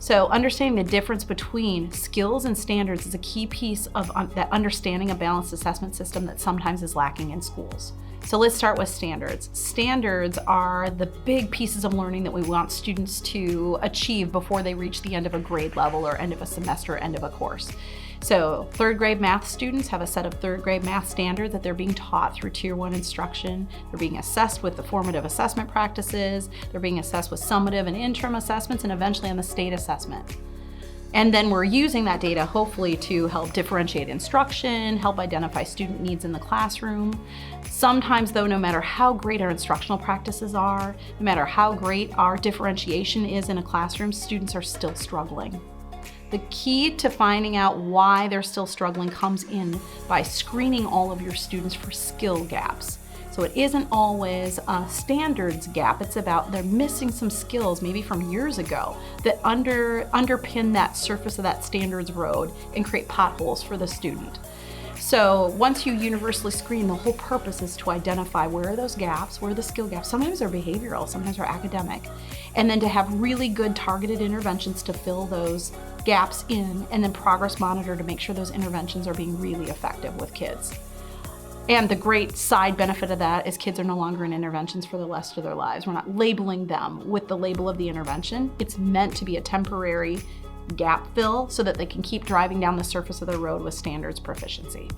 So understanding the difference between skills and standards is a key piece of that understanding a balanced assessment system that sometimes is lacking in schools. So let's start with standards. Standards are the big pieces of learning that we want students to achieve before they reach the end of a grade level or end of a semester or end of a course. So third grade math students have a set of third grade math standards that they're being taught through Tier 1 instruction. They're being assessed with the formative assessment practices. They're being assessed with summative and interim assessments, and eventually on the state assessment. And then we're using that data hopefully to help differentiate instruction, help identify student needs in the classroom. Sometimes though, no matter how great our instructional practices are, no matter how great our differentiation is in a classroom, students are still struggling. The key to finding out why they're still struggling comes in by screening all of your students for skill gaps. So it isn't always a standards gap, it's about they're missing some skills, maybe from years ago, that underpin that surface of that standards road and create potholes for the student. So once you universally screen, the whole purpose is to identify where are those gaps, where are the skill gaps. Sometimes they're behavioral, sometimes they're academic. And then to have really good targeted interventions to fill those gaps in, and then progress monitor to make sure those interventions are being really effective with kids. And the great side benefit of that is kids are no longer in interventions for the rest of their lives. We're not labeling them with the label of the intervention. It's meant to be a temporary gap fill so that they can keep driving down the surface of the road with standards proficiency.